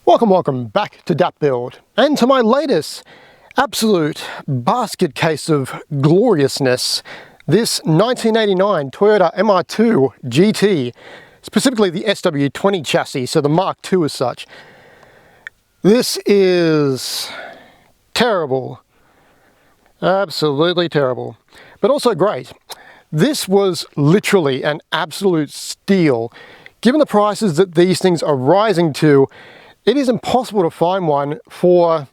Welcome back to Dat Build, and to my latest absolute basket case of gloriousness, this 1989 Toyota MR2 GT, specifically the SW20 chassis, so the Mark II as such. This is terrible, absolutely terrible, but also great. This was literally an absolute steal. Given the prices that these things are rising to, it is impossible to find one for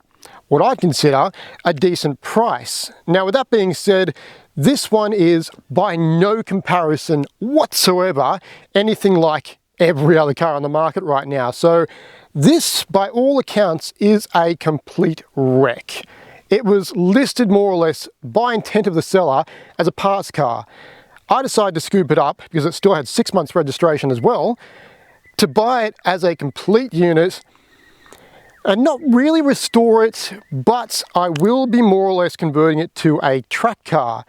what I'd consider a decent price. Now, with that being said, this one is by no comparison whatsoever anything like every other car on the market right now. So this, by all accounts, is a complete wreck. It was listed more or less by intent of the seller as a parts car. I decided to scoop it up because it still had 6 months registration as well, to buy it as a complete unit and not really restore it, but I will be more or less converting it to a track car.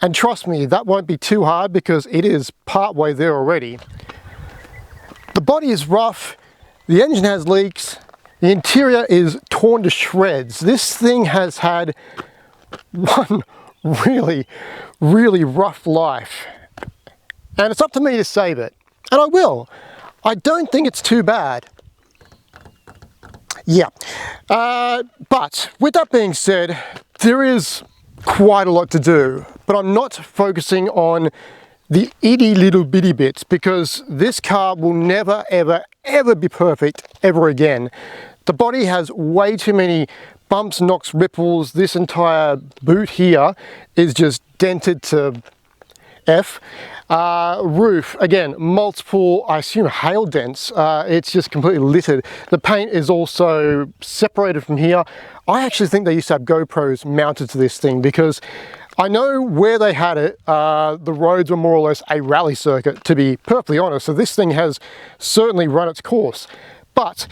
And trust me, that won't be too hard because it is part way there already. The body is rough, the engine has leaks, the interior is torn to shreds. This thing has had one really rough life. And it's up to me to save it. And I will. I don't think it's too bad. Yeah, but with that being said, there is quite a lot to do, but I'm not focusing on the itty little bitty bits because this car will never ever be perfect ever again. The body has way too many bumps, knocks, ripples. This entire boot here is just dented to F. Roof, again, multiple, I assume, hail dents. It's just completely littered. The paint is also separated from here. I actually think they used to have GoPros mounted to this thing because I know where they had it, the roads were more or less a rally circuit, to be perfectly honest. So this thing has certainly run its course. But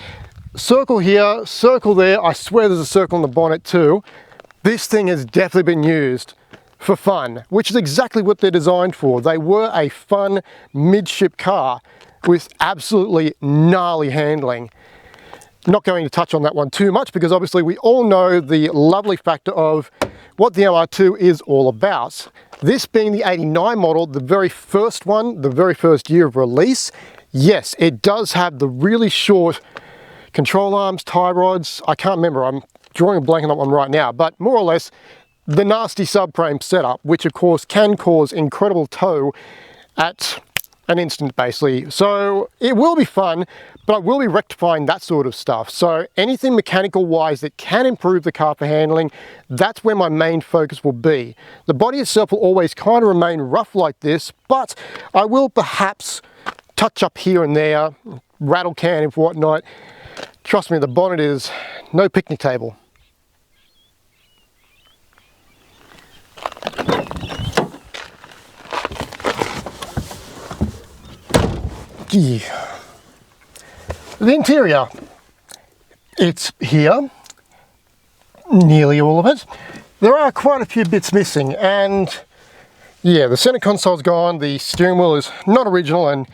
circle here, circle there, I swear there's a circle on the bonnet too. This thing has definitely been used for fun, which is exactly what they're designed for. They were a fun midship car with absolutely gnarly handling. Not going to touch on that one too much because obviously we all know the lovely factor of what the MR2 is all about. This being the 89 model, the very first one, the very first year of release, yes, it does have the really short control arms, tie rods. I can't remember, I'm drawing a blank on that one right now, but more or less the nasty subframe setup, which of course can cause incredible tow at an instant basically. So it will be fun, but I will be rectifying that sort of stuff. So anything mechanical wise that can improve the car for handling, that's where my main focus will be. The body itself will always kind of remain rough like this, but I will perhaps touch up here and there, rattle can and whatnot. Trust me, the bonnet is no picnic table. The interior, it's here, nearly all of it. There are quite a few bits missing, and yeah, the center console's gone, the steering wheel is not original and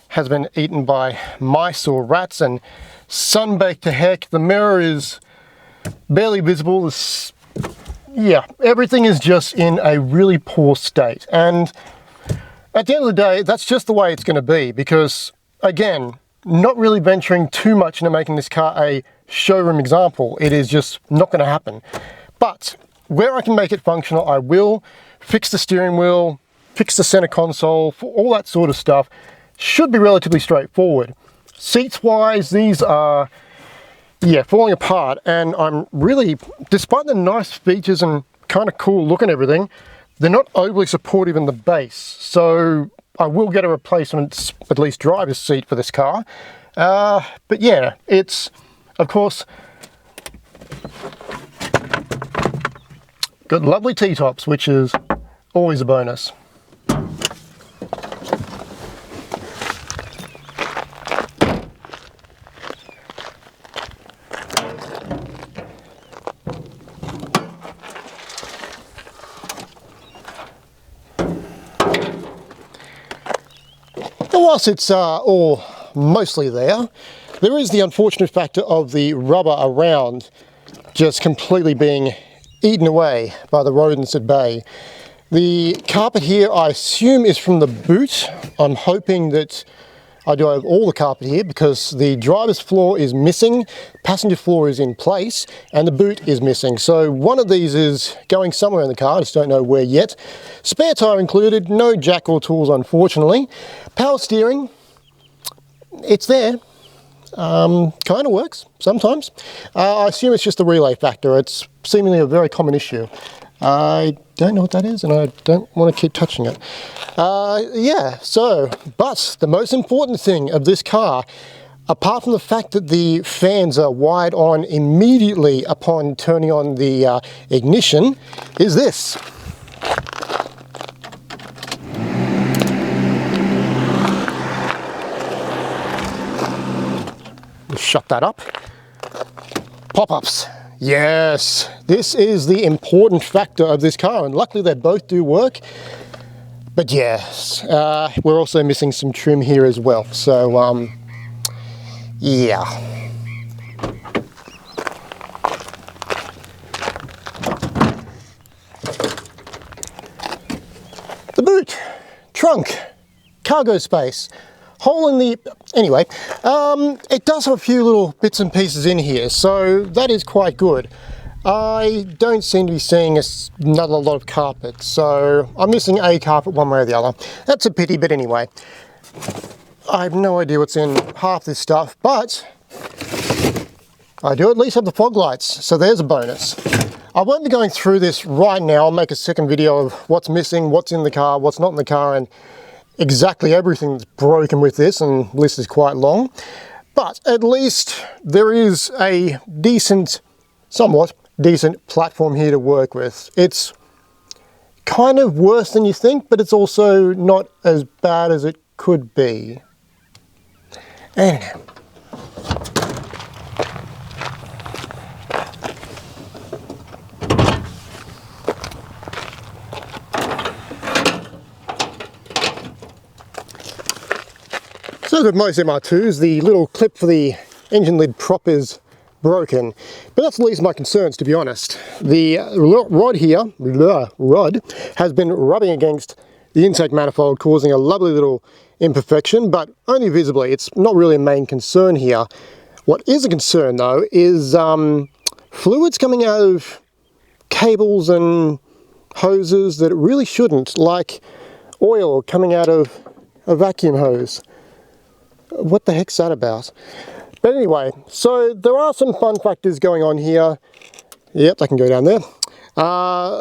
has been eaten by mice or rats and sunbaked to heck. The mirror is barely visible. Yeah, everything is just in a really poor state, and at the end of the day, that's just the way it's going to be because, again, not really venturing too much into making this car a showroom example. It is just not going to happen. But where I can make it functional, I will fix the steering wheel, fix the center console, all that sort of stuff. Should be relatively straightforward. Seats-wise, these are, yeah, falling apart, and I'm really, despite the nice features and kind of cool look and everything, they're not overly supportive in the base, so I will get a replacement, at least driver's seat for this car. But yeah, it's, of course, got lovely T-tops, which is always a bonus. Whilst it's all mostly there, There is the unfortunate factor of the rubber around just completely being eaten away by the rodents at bay. The carpet here, I assume, is from the boot. I'm hoping that I do have all the carpet here because the driver's floor is missing, passenger floor is in place, and the boot is missing. So one of these is going somewhere in the car, I just don't know where yet. Spare tire included, no jack or tools unfortunately. Power steering, it's there. Kind of works sometimes. I assume it's just the relay factor. It's seemingly a very common issue. I don't know what that is and I don't want to keep touching it. Yeah, so, but the most important thing of this car, apart from the fact that the fans are wide on immediately upon turning on the ignition, is this. Shut that up. Pop-ups. Yes, this is the important factor of this car, and luckily they both do work. But yes, we're also missing some trim here as well. So, yeah. The boot, trunk, cargo space. Hole in the, anyway, it does have a few little bits and pieces in here, so that is quite good. I don't seem to be seeing another lot of carpet, so I'm missing a carpet one way or the other. That's a pity, but anyway. I have no idea what's in half this stuff, but I do at least have the fog lights, so there's a bonus. I won't be going through this right now. I'll make a second video of what's missing, what's in the car, what's not in the car, and exactly everything that's broken with this, and the list is quite long. But at least there is a decent, somewhat decent platform here to work with. It's kind of worse than you think, but it's also not as bad as it could be. Anyhow. So with most MR2s, the little clip for the engine lid prop is broken, but that's the least of my concerns, to be honest. The rod here, has been rubbing against the intake manifold, causing a lovely little imperfection, but only visibly. It's not really a main concern here. What is a concern though is fluids coming out of cables and hoses that it really shouldn't, like oil coming out of a vacuum hose. What the heck's that about? But anyway, so there are some fun factors going on here. Yep, that can go down there.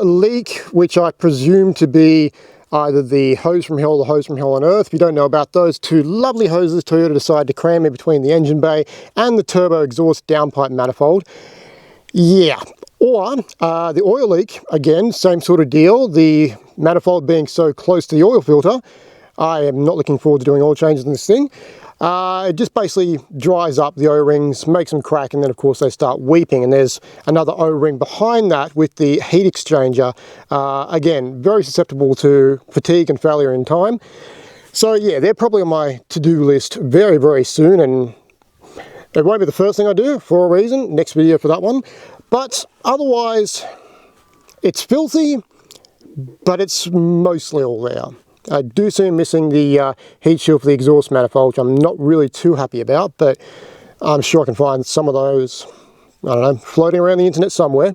Leak, which I presume to be either the hose from hell or the hose from hell on earth. If you don't know about those two lovely hoses, Toyota decided to cram in between the engine bay and the turbo exhaust downpipe manifold. Yeah. Or the oil leak, again, same sort of deal. The manifold being so close to the oil filter, I am not looking forward to doing oil changes in this thing. It just basically dries up the O-rings, makes them crack, and then of course they start weeping, and there's another O-ring behind that with the heat exchanger. Again, very susceptible to fatigue and failure in time. So yeah, they're probably on my to-do list very, very soon, and it won't be the first thing I do for a reason. Next video for that one. But otherwise, it's filthy, but it's mostly all there. I do seem missing the heat shield for the exhaust manifold, which I'm not really too happy about, but I'm sure I can find some of those, I don't know, floating around the internet somewhere.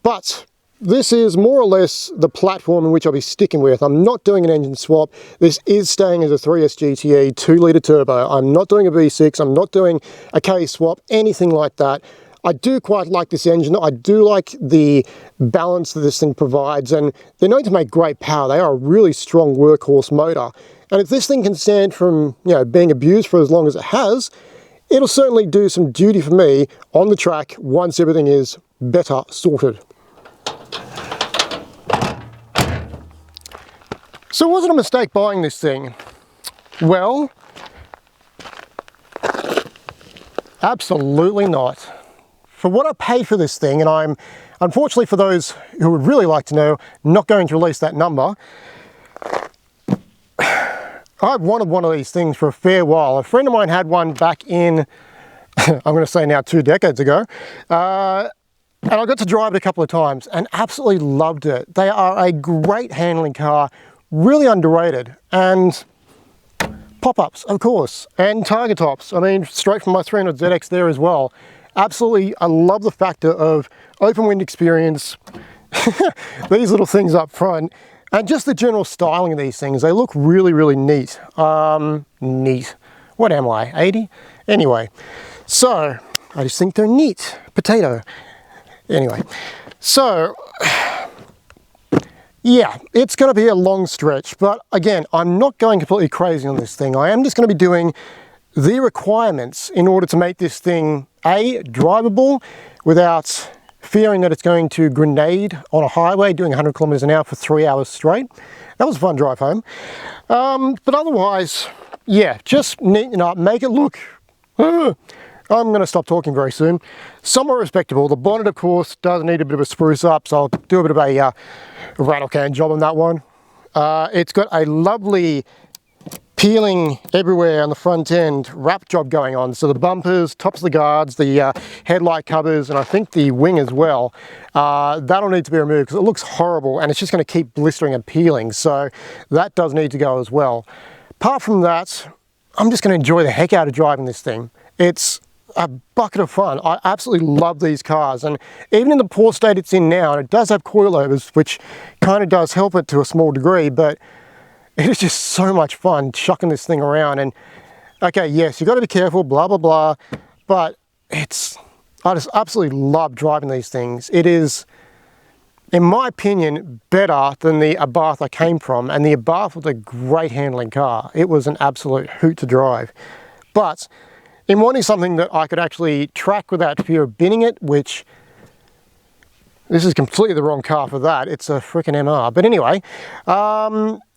But this is more or less the platform in which I'll be sticking with. I'm not doing an engine swap. This is staying as a 3S GTE 2-litre turbo. I'm not doing a V6. I'm not doing a K swap, anything like that. I do quite like this engine. I do like the balance that this thing provides, and they're known to make great power. They are a really strong workhorse motor. And if this thing can stand from, you know, being abused for as long as it has, it'll certainly do some duty for me on the track once everything is better sorted. So was it a mistake buying this thing? Well, absolutely not. For what I paid for this thing, and I'm, unfortunately for those who would really like to know, not going to release that number. I've wanted one of these things for a fair while. A friend of mine had one back in I'm going to say now 2 decades ago. And I got to drive it a couple of times and absolutely loved it. They are a great handling car, really underrated. And pop-ups, of course, and target tops. I mean, straight from my 300ZX there as well. Absolutely, I love the factor of open wind experience, these little things up front, and just the general styling of these things. They look really, really neat. Neat. What am I, 80? Anyway, so I just think they're neat. Potato. Anyway, so yeah, it's going to be a long stretch, but again, I'm not going completely crazy on this thing. I am just going to be doing the requirements in order to make this thing, A, drivable without fearing that it's going to grenade on a highway doing 100 kilometers an hour for 3 hours straight. That was a fun drive home. But otherwise, yeah, just neaten it up, make it look, I'm going to stop talking very soon, somewhat respectable. The bonnet, of course, does need a bit of a spruce up, so I'll do a bit of a rattle can job on that one. It's got a lovely peeling everywhere on the front end wrap job going on. So the bumpers, tops of the guards, the headlight covers, and I think the wing as well, that'll need to be removed because it looks horrible and it's just going to keep blistering and peeling. So that does need to go as well. Apart from that, I'm just going to enjoy the heck out of driving this thing. It's a bucket of fun. I absolutely love these cars, and even in the poor state it's in now, and it does have coilovers, which kind of does help it to a small degree, but it is just so much fun chucking this thing around. And okay, yes, you got to be careful, blah blah blah, but I just absolutely love driving these things. It is, in my opinion, better than the Abarth I came from, and the Abarth was a great handling car. It was an absolute hoot to drive. But in wanting something that I could actually track without fear of binning it, which this is completely the wrong car for that. It's a freaking MR. But anyway,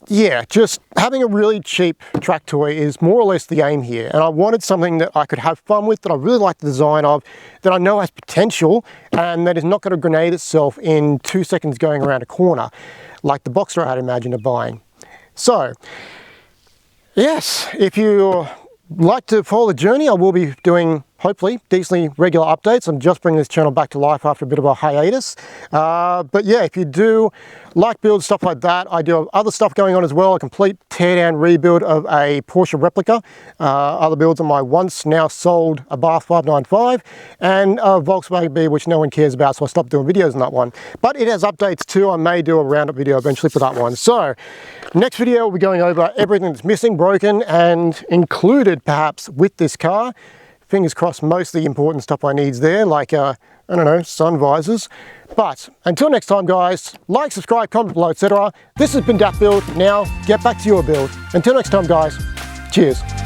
yeah, just having a really cheap track toy is more or less the aim here. And I wanted something that I could have fun with, that I really like the design of, that I know has potential, and that is not going to grenade itself in 2 seconds going around a corner, like the Boxster I had imagined of buying. So, yes, if you like to follow the journey, I will be doing, hopefully, decently regular updates. I'm just bringing this channel back to life after a bit of a hiatus. But yeah, if you do like builds, stuff like that, I do have other stuff going on as well. A complete teardown rebuild of a Porsche replica. Other builds on my once now sold Abarth 595 and a Volkswagen B, which no one cares about, so I stopped doing videos on that one. But it has updates too. I may do a roundup video eventually for that one. So next video, we'll be going over everything that's missing, broken, and included perhaps with this car. Fingers crossed, most of the important stuff I need's there, like, I don't know, sun visors. But until next time, guys, like, subscribe, comment below, etc. This has been Dat Build. Now, get back to your build. Until next time, guys, cheers.